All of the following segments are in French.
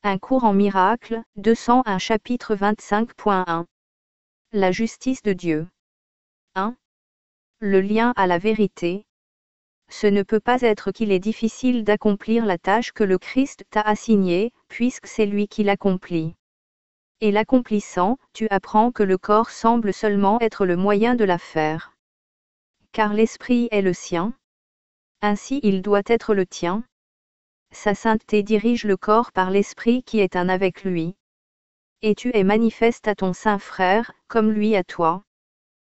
Un cours en miracles, 201 chapitre 25.1. La justice de Dieu. 1. Le lien à la vérité. Ce ne peut pas être qu'il est difficile d'accomplir la tâche que le Christ t'a assignée, puisque c'est lui qui l'accomplit. Et l'accomplissant, tu apprends que le corps semble seulement être le moyen de la faire. Car l'esprit est le sien. Ainsi il doit être le tien. Sa sainteté dirige le corps par l'esprit qui est un avec lui. Et tu es manifeste à ton saint frère, comme lui à toi.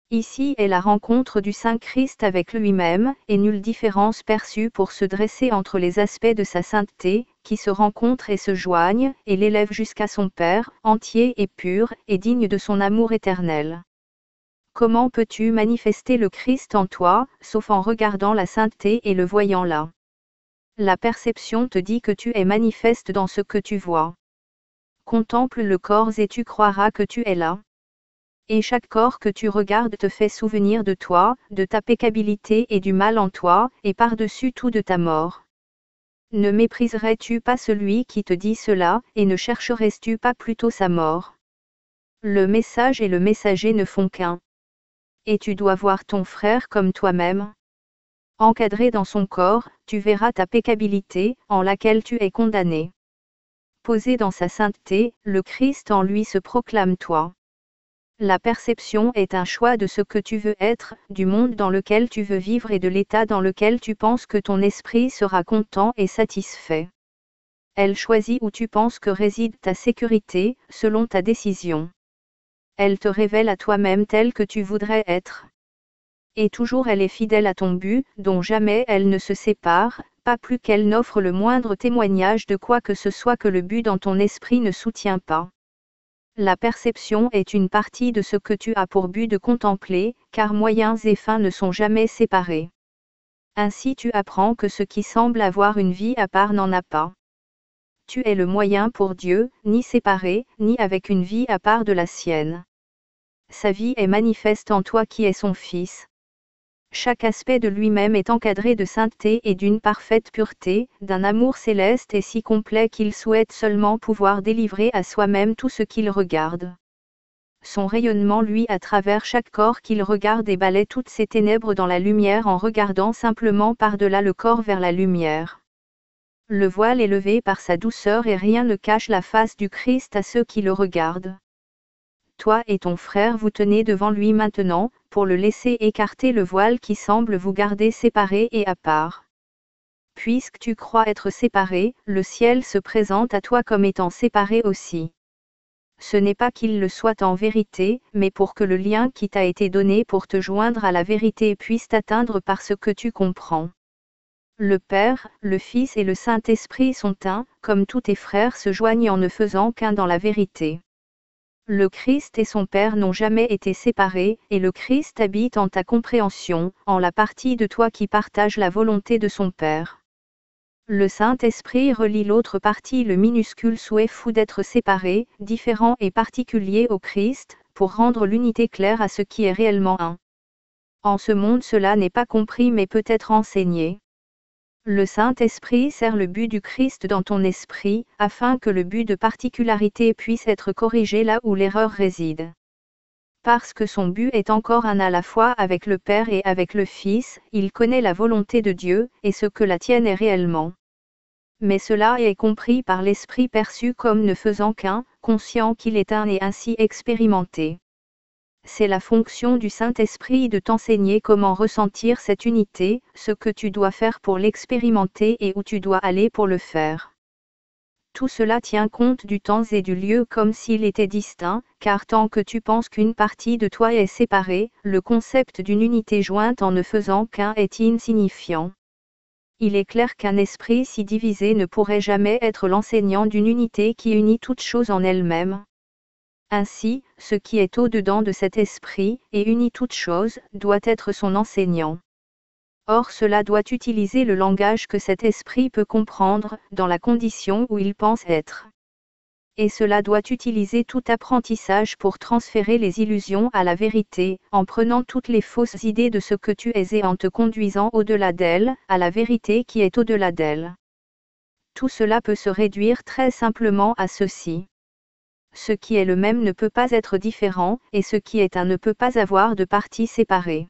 Ici est la rencontre du Saint Christ avec lui-même, et nulle différence perçue pour se dresser entre les aspects de sa sainteté, qui se rencontrent et se joignent, et l'élèvent jusqu'à son Père, entier et pur, et digne de son amour éternel. Comment peux-tu manifester le Christ en toi, sauf en regardant la sainteté et le voyant là? La perception te dit que tu es manifeste dans ce que tu vois. Contemple le corps et tu croiras que tu es là. Et chaque corps que tu regardes te fait souvenir de toi, de ta péccabilité et du mal en toi, et par-dessus tout de ta mort. Ne mépriserais-tu pas celui qui te dit cela, et ne chercherais-tu pas plutôt sa mort? Le message et le messager ne font qu'un. Et tu dois voir ton frère comme toi-même. Encadré dans son corps, tu verras ta péccabilité, en laquelle tu es condamné. Posé dans sa sainteté, le Christ en lui se proclame toi. La perception est un choix de ce que tu veux être, du monde dans lequel tu veux vivre et de l'état dans lequel tu penses que ton esprit sera content et satisfait. Elle choisit où tu penses que réside ta sécurité, selon ta décision. Elle te révèle à toi-même tel que tu voudrais être. Et toujours elle est fidèle à ton but, dont jamais elle ne se sépare, pas plus qu'elle n'offre le moindre témoignage de quoi que ce soit que le but dans ton esprit ne soutient pas. La perception est une partie de ce que tu as pour but de contempler, car moyens et fins ne sont jamais séparés. Ainsi tu apprends que ce qui semble avoir une vie à part n'en a pas. Tu es le moyen pour Dieu, ni séparé, ni avec une vie à part de la sienne. Sa vie est manifeste en toi qui es son Fils. Chaque aspect de lui-même est encadré de sainteté et d'une parfaite pureté, d'un amour céleste et si complet qu'il souhaite seulement pouvoir délivrer à soi-même tout ce qu'il regarde. Son rayonnement lui à travers chaque corps qu'il regarde et balaie toutes ses ténèbres dans la lumière en regardant simplement par-delà le corps vers la lumière. Le voile est levé par sa douceur et rien ne cache la face du Christ à ceux qui le regardent. Toi et ton frère vous tenez devant lui maintenant, pour le laisser écarter le voile qui semble vous garder séparés et à part. Puisque tu crois être séparé, le ciel se présente à toi comme étant séparé aussi. Ce n'est pas qu'il le soit en vérité, mais pour que le lien qui t'a été donné pour te joindre à la vérité puisse t'atteindre par ce que tu comprends. Le Père, le Fils et le Saint-Esprit sont un, comme tous tes frères se joignent en ne faisant qu'un dans la vérité. Le Christ et son Père n'ont jamais été séparés, et le Christ habite en ta compréhension, en la partie de toi qui partage la volonté de son Père. Le Saint-Esprit relie l'autre partie, le minuscule souhait fou d'être séparé, différent et particulier au Christ, pour rendre l'unité claire à ce qui est réellement un. En ce monde cela n'est pas compris mais peut être enseigné. Le Saint-Esprit sert le but du Christ dans ton esprit, afin que le but de particularité puisse être corrigé là où l'erreur réside. Parce que son but est encore un à la fois avec le Père et avec le Fils, il connaît la volonté de Dieu, et ce que la tienne est réellement. Mais cela est compris par l'Esprit perçu comme ne faisant qu'un, conscient qu'il est un et ainsi expérimenté. C'est la fonction du Saint-Esprit de t'enseigner comment ressentir cette unité, ce que tu dois faire pour l'expérimenter et où tu dois aller pour le faire. Tout cela tient compte du temps et du lieu comme s'il était distinct, car tant que tu penses qu'une partie de toi est séparée, le concept d'une unité jointe en ne faisant qu'un est insignifiant. Il est clair qu'un esprit si divisé ne pourrait jamais être l'enseignant d'une unité qui unit toutes choses en elle-même. Ainsi, ce qui est au-dedans de cet esprit, et unit toutes choses, doit être son enseignant. Or cela doit utiliser le langage que cet esprit peut comprendre, dans la condition où il pense être. Et cela doit utiliser tout apprentissage pour transférer les illusions à la vérité, en prenant toutes les fausses idées de ce que tu es et en te conduisant au-delà d'elles, à la vérité qui est au-delà d'elles. tout cela peut se réduire très simplement à ceci. Ce qui est le même ne peut pas être différent, et ce qui est un ne peut pas avoir de parties séparées.